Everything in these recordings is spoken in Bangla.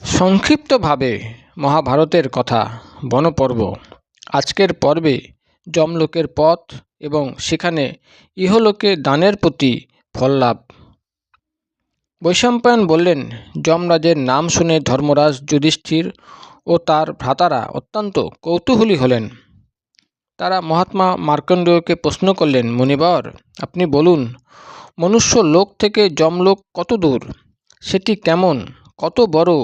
সংক্ষিপ্তভাবে মহাভারতের কথা বনপর্ব। আজকের পর্বে যমলোকের পথ এবং সেখানে ইহলোকে দানের প্রতি ফললাভ। বৈশম্পায়ন বললেন, যমরাজের নাম শুনে ধর্মরাজ যুধিষ্ঠির ও তার ভ্রাতারা অত্যন্ত কৌতূহলী হলেন। তারা মহাত্মা মার্কণ্ডেয়কে প্রশ্ন করলেন, মুনিবর, আপনি বলুন, মনুষ্য লোক থেকে যমলোক কত দূর? সেটি কেমন, কত বড়?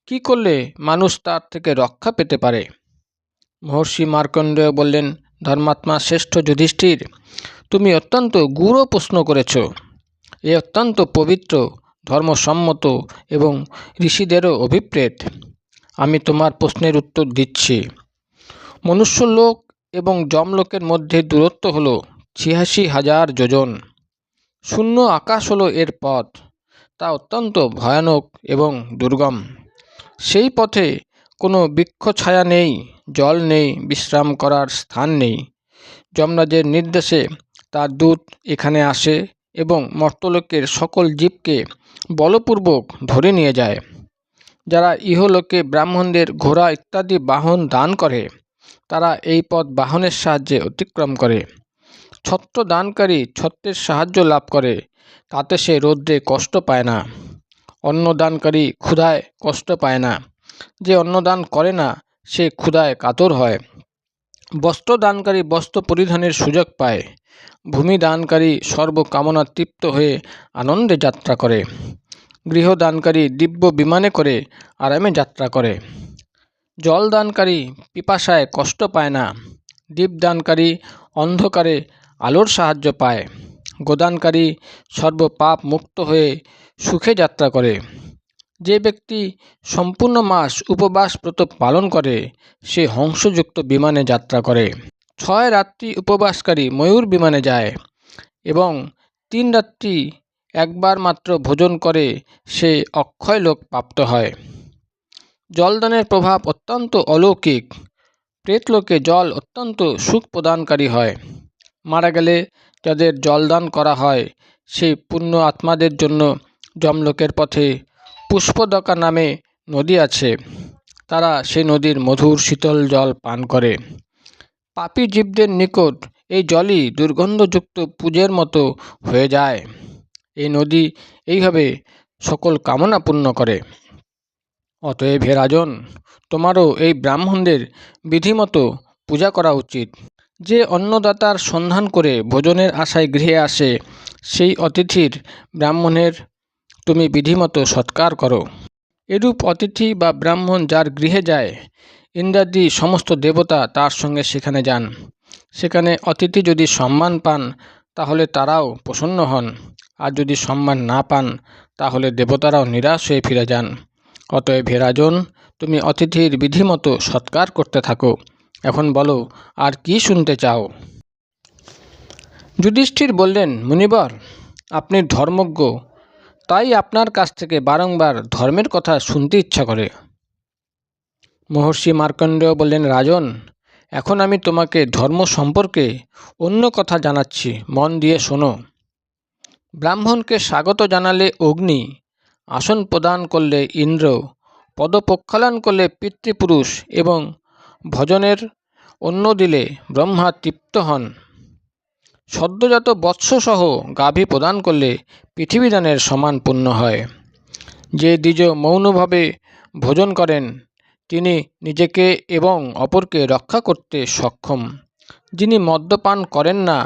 কি করলে মানুষ তার থেকে রক্ষা পেতে পারে? মহর্ষি মার্কণ্ডেয় বললেন, ধর্মাত্মা শ্রেষ্ঠ যুধিষ্ঠির, তুমি অত্যন্ত গূঢ় প্রশ্ন করেছ। এ অত্যন্ত পবিত্র, ধর্মসম্মত এবং ঋষিদেরও অভিপ্রেত। আমি তোমার প্রশ্নের উত্তর দিচ্ছি। মনুষ্যলোক এবং যমলোকের মধ্যে দূরত্ব হল ৮৬,০০০ যোজন। শূন্য আকাশ হলো এর পথ। তা অত্যন্ত ভয়ানক এবং দুর্গম। সেই পথে কোনো বৃক্ষছায়া নেই, জল নেই, বিশ্রাম করার স্থান নেই। যমরাজের নির্দেশে তার দূত এখানে আসে এবং মর্ত্যলোকের সকল জীবকে বলপূর্বক ধরে নিয়ে যায়। যারা ইহলোকে ব্রাহ্মণদের ঘোড়া ইত্যাদি বাহন দান করে, তারা এই পথ বাহনের সাহায্যে অতিক্রম করে। ছত্র দানকারী ছত্রের সাহায্য লাভ করে, তাতে সে রৌদ্রে কষ্ট পায় না। অন্নদানকারী ক্ষুধায় কষ্ট পায় না, যে অন্নদান করে না সে ক্ষুধায় কাতর হয়। বস্ত্রদানকারী বস্ত্র পরিধানের সুযোগ পায়। ভূমিদানকারী সর্বকামনা তৃপ্ত হয়ে আনন্দে যাত্রা করে। গৃহদানকারী দিব্য বিমানে করে আরামে যাত্রা করে। জলদানকারী পিপাসায় কষ্ট পায় না। দীপদানকারী অন্ধকারে আলোর সাহায্য পায়। গোদানকারী সর্বপাপ মুক্ত হয়ে সুখে যাত্রা করে। যে ব্যক্তি সম্পূর্ণ মাস উপবাস ব্রত পালন করে, সে হংসযুক্ত বিমানে যাত্রা করে। ৬ রাত্রি উপবাসকারী ময়ূর বিমানে যায় এবং ৩ রাত্রি একবার মাত্র ভোজন করে সে অক্ষয় লোক প্রাপ্ত হয়। জলদানের প্রভাব অত্যন্ত অলৌকিক। প্রেতলোকে জল অত্যন্ত সুখ প্রদানকারী হয়। মারা গেলে যাদের জলদান করা হয়, সেই পুণ্য আত্মাদের জন্য যমলোকের পথে পুষ্পদকা নামে নদী আছে। তারা সেই নদীর মধুর শীতল জল পান করে। পাপী জীবদের নিকট এই জলই দুর্গন্ধযুক্ত পুজের মতো হয়ে যায়। এই নদী এইভাবে সকল কামনা পূর্ণ করে। অতএব হে রাজন, তোমারও এই ব্রাহ্মণদের বিধিমতো পূজা করা উচিত। যে অন্নদাতার সন্ধান করে ভোজনের আশায় গৃহে আসে, সেই অতিথির ব্রাহ্মণের তুমি বিধিমতো সৎকার করো। এরূপ অতিথি বা ব্রাহ্মণ যার গৃহে যায়, ইন্দ্রাদি সমস্ত দেবতা তার সঙ্গে সেখানে যান। সেখানে অতিথি যদি সম্মান পান, তাহলে তারাও প্রসন্ন হন, আর যদি সম্মান না পান, তাহলে দেবতারাও নিরাশ হয়ে ফিরে যান। অতএব হে রাজন, তুমি অতিথির বিধিমতো সৎকার করতে থাকো। এখন বলো, আর কি শুনতে চাও? যুধিষ্ঠির বললেন, মুনিবর, আপনি ধর্মজ্ঞ, তাই আপনার কাছ থেকে বারংবার ধর্মের কথা শুনতে ইচ্ছা করে। মহর্ষি মার্কণ্ডেয় বললেন, রাজন, এখন আমি তোমাকে ধর্ম সম্পর্কে অন্য কথা জানাচ্ছি, মন দিয়ে শোনো। ব্রাহ্মণকে স্বাগত জানালে অগ্নি, আসন প্রদান করলে ইন্দ্র, পদপ্রক্ষালন করলে পিতৃপুরুষ এবং ভজনের অন্ন দিলে ব্রহ্মা তৃপ্ত হন। সদ্যজাত বৎসসহ গাভী প্রদান করলে পৃথিবীদানের সমান পুণ্য হয়। যে দ্বিজ মৌনভাবে ভোজন করেন, তিনি নিজেকে এবং অপরকে রক্ষা করতে সক্ষম। যিনি মদ্যপান করেন না,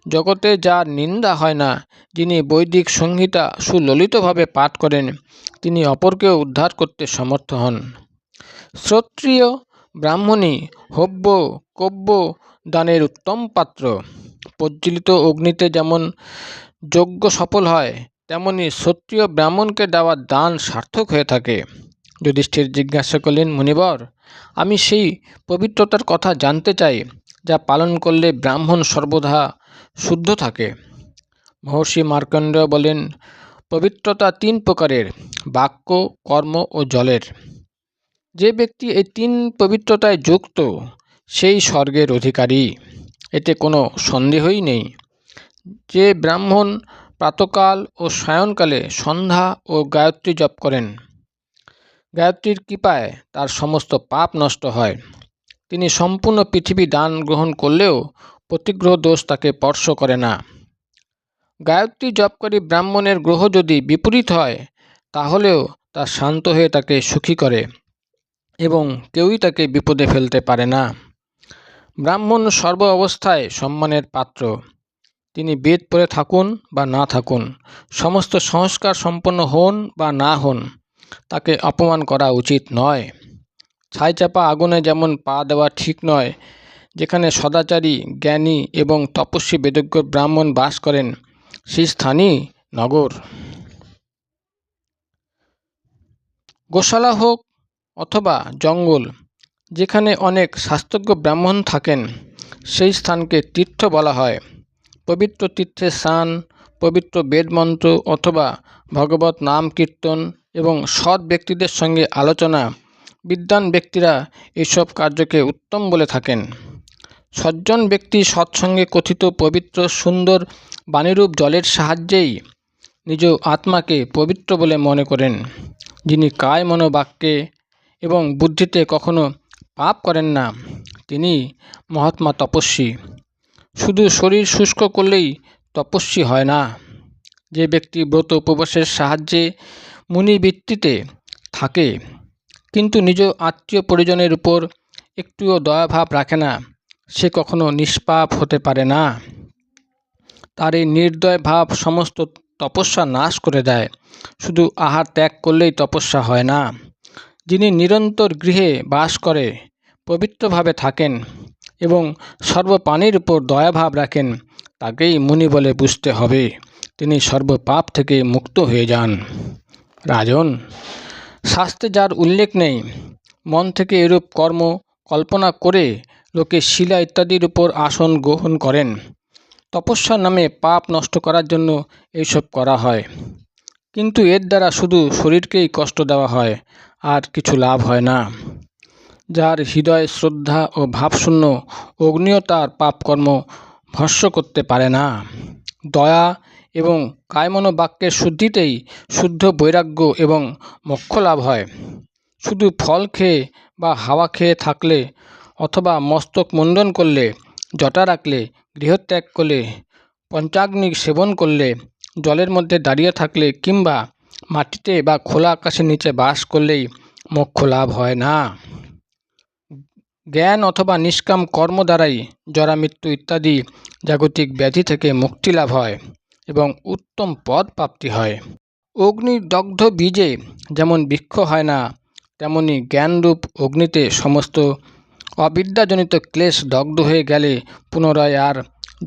জগতে যার নিন্দা হয় না, যিনি বৈদিক সংহিতা সুললিতভাবে পাঠ করেন, তিনি অপরকেও উদ্ধার করতে সমর্থ হন। শ্রোত্রিয় ব্রাহ্মণী হব্য কব্য দানের উত্তম পাত্র। প্রজ্বলিত অগ্নিতে যেমন যজ্ঞ সফল হয়, তেমনি ক্ষত্রিয় ব্রাহ্মণকে দেওয়া দান সার্থক হয়ে থাকে। যুধিষ্ঠির জিজ্ঞাসা করলেন, মুনিবর, আমি সেই পবিত্রতার কথা জানতে চাই যা পালন করলে ব্রাহ্মণ সর্বদা শুদ্ধ থাকে। মহর্ষি মার্কণ্ডেয় বলেন, পবিত্রতা ৩ প্রকারের, বাক্য, কর্ম ও জলের। যে ব্যক্তি এই ৩ পবিত্রতায় যুক্ত, সেই স্বর্গের অধিকারী, এতে কোনো সন্দেহই নেই। যে ব্রাহ্মণ প্রাতকাল ও সায়ংকালে সন্ধ্যা ও গায়ত্রী জপ করেন, গায়ত্রীর কৃপায় তার সমস্ত পাপ নষ্ট হয়। তিনি সম্পূর্ণ পৃথিবী দান গ্রহণ করলেও প্রতিগ্রহ দোষ তাকে স্পর্শ করে না। গায়ত্রী জপকারী ব্রাহ্মণের গ্রহ যদি বিপরীত হয় তাহলেও তা শান্ত হয়ে তাকে সুখী করে এবং কেউই তাকে বিপদে ফেলতে পারে না। ব্রাহ্মণ সর্ব অবস্থায় সম্মানের পাত্র। তিনি বেদ পড়ে থাকুন বা না থাকুন, সমস্ত সংস্কার সম্পন্ন হন বা না হন, তাকে অপমান করা উচিত নয়। ছাইচাপা আগুনে যেমন পা দেওয়া ঠিক নয়, যেখানে সদাচারী, জ্ঞানী এবং তপস্বী বেদজ্ঞ ব্রাহ্মণ বাস করেন সেই স্থানই নগর। গোশালা হোক অথবা জঙ্গল, যেখানে অনেক শাস্ত্রজ্ঞ ব্রাহ্মণ থাকেন সেই স্থানকে তীর্থ বলা হয়। পবিত্র তীর্থে স্নান, পবিত্র বেদমন্ত্র অথবা ভগবত নাম কীর্তন এবং সৎ ব্যক্তিদের সঙ্গে আলোচনা, বিদ্বান ব্যক্তিরা এইসব কার্যকে উত্তম বলে থাকেন। সজ্জন ব্যক্তি সৎসঙ্গে কথিত পবিত্র সুন্দর বাণীরূপ জলের সাহায্যেই নিজ আত্মাকে পবিত্র বলে মনে করেন। যিনি কায় মনোবাক্যে এবং বুদ্ধিতে কখনো পাপ করেন না, তিনি মহাত্মা তপস্বী। শুধু শরীর শুষ্ক করলেই তপস্বী হয় না। যে ব্যক্তি ব্রত উপবাসের সাহায্যে মুনিবৃত্তিতে থাকে কিন্তু নিজ আত্মীয় পরিজনের উপর একটুও দয়াভাব রাখে না, সে কখনো নিষ্পাপ হতে পারে না। তার এই নির্দয় ভাব সমস্ত তপস্যা নাশ করে দেয়। শুধু আহার ত্যাগ করলেই তপস্যা হয় না। যিনি নিরন্তর গৃহে বাস করে, পবিত্রভাবে থাকেন এবং সর্বপ্রাণীর উপর দয়াভাব রাখেন, তাকেই মুনি বলে বুঝতে হবে। তিনি সর্বপাপ থেকে মুক্ত হয়ে যান। রাজন, শাস্ত্রে যার উল্লেখ নেই, মন থেকে এরূপ কর্ম কল্পনা করে লোকে শিলা ইত্যাদির উপর আসন গ্রহণ করেন। তপস্যার নামে পাপ নষ্ট করার জন্য এইসব করা হয়, কিন্তু এর দ্বারা শুধু শরীরকেই কষ্ট দেওয়া হয়, আর কিছু লাভ হয় না। যার হৃদয় শ্রদ্ধা ও ভাবশূন্য, অগ্নিও তার পাপকর্ম ভস্ম করতে পারে না। দয়া এবং কায়মনোবাক্যের শুদ্ধিতেই শুদ্ধ বৈরাগ্য এবং মোক্ষ লাভ হয়। শুধু ফল খেয়ে বা হাওয়া খেয়ে থাকলে অথবা মস্তক মুণ্ডন করলে, জটা রাখলে, গৃহত্যাগ করলে, পঞ্চাগ্নি সেবন করলে, জলের মধ্যে দাঁড়িয়ে থাকলে কিংবা মাটিতে বা খোলা আকাশের নিচে বাস করলেই মোক্ষ লাভ হয় না। জ্ঞান অথবা নিষ্কাম কর্ম দ্বারাই জরা, মৃত্যু ইত্যাদি জাগতিক ব্যাধি থেকে মুক্তি লাভ হয় এবং উত্তম পদ প্রাপ্তি হয়। অগ্নিদগ্ধ বীজে যেমন বৃক্ষ হয় না, তেমনি জ্ঞানরূপ অগ্নিতে সমস্ত অবিদ্যাজনিত ক্লেশ দগ্ধ হয়ে গেলে পুনরায় আর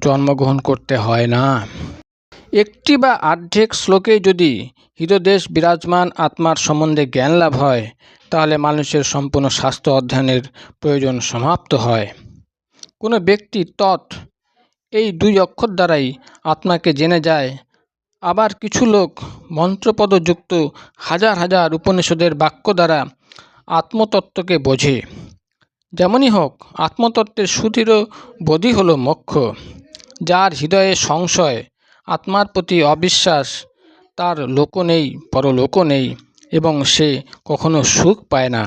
জন্মগ্রহণ করতে হয় না। একটি বা অর্ধেক শ্লোকে যদি হৃদয়দেশ বিরাজমান আত্মার সম্বন্ধে জ্ঞান লাভ হয়, তাহলে মানুষের সম্পূর্ণ শাস্ত্র অধ্যয়নের প্রয়োজন সমাপ্ত হয়। কোনো ব্যক্তি এই 2 অক্ষর দ্বারাই আত্মাকে জেনে যায়। আবার কিছু লোক মন্ত্রপদযুক্ত হাজার হাজার উপনিষদের বাক্য দ্বারা আত্মতত্ত্বকে বোঝে। যেমনই হোক, আত্মতত্ত্বের সুদৃঢ় বোধই হল মোক্ষ। যার হৃদয়ে সংশয়, আত্মার প্রতি অবিশ্বাস, তার লোকও নেই, পরলোকও নেই এবং সে কখনো সুখ পায় না।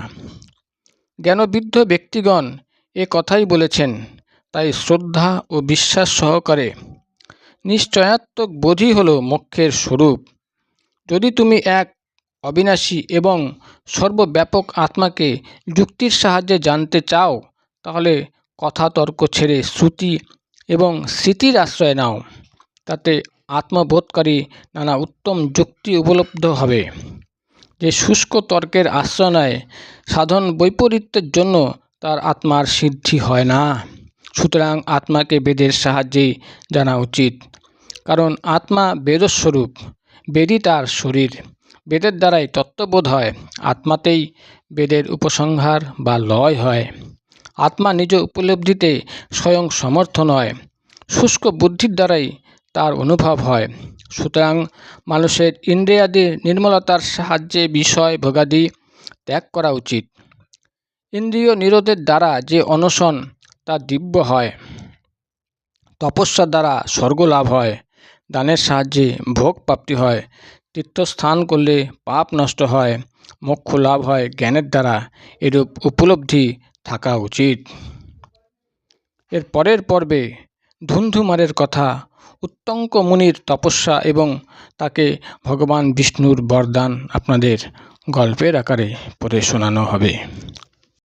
জ্ঞানবৃদ্ধ ব্যক্তিগণ এ কথাই বলেছেন। তাই শ্রদ্ধা ও বিশ্বাস সহকারে নিশ্চয়াত্মক বোধই হল মোক্ষের স্বরূপ। যদি তুমি এক অবিনাশী এবং সর্বব্যাপক আত্মাকে যুক্তির সাহায্যে জানতে চাও, তাহলে কথা তর্ক ছেড়ে শ্রুতি এবং স্মৃতির আশ্রয় নাও। তাতে আত্মবোধকারী নানা উত্তম যুক্তি উপলব্ধ হবে। যে শুষ্ক তর্কের আশ্রয় নেয়, সাধন বৈপরীত্যের জন্য তার আত্মার সিদ্ধি হয় না। সুতরাং আত্মাকে বেদের সাহায্যেই জানা উচিত, কারণ আত্মা বেদস্বরূপ, বেদই তার শরীর। বেদের দ্বারাই তত্ত্ববোধ হয়, আত্মাতেই বেদের উপসংহার বা লয় হয়। আত্মা নিজ উপলব্ধিতে স্বয়ং সমর্থ নয়, শুষ্ক বুদ্ধির দ্বারাই তার অনুভব হয়। সুতরাং মানুষের ইন্দ্রিয়াদির নির্মলতার সাহায্যে বিষয় ভোগাদি ত্যাগ করা উচিত। ইন্দ্রিয় নিরোধের দ্বারা যে অনশন, তা দিব্য হয়। তপস্যার দ্বারা স্বর্গ লাভ হয়, দানের সাহায্যে ভোগ প্রাপ্তি হয়, তীর্থস্থান করলে পাপ নষ্ট হয়, মোক্ষ লাভ হয় জ্ঞানের দ্বারা, এরূপ উপলব্ধি থাকা উচিত। এর পরের পর্বে ধুন্ধুমারের কথা, উত্তঙ্ক মুনির তপস্যা এবং তাকে ভগবান বিষ্ণুর বরদান আপনাদের গল্পের আকারে পড়ে শোনানো হবে।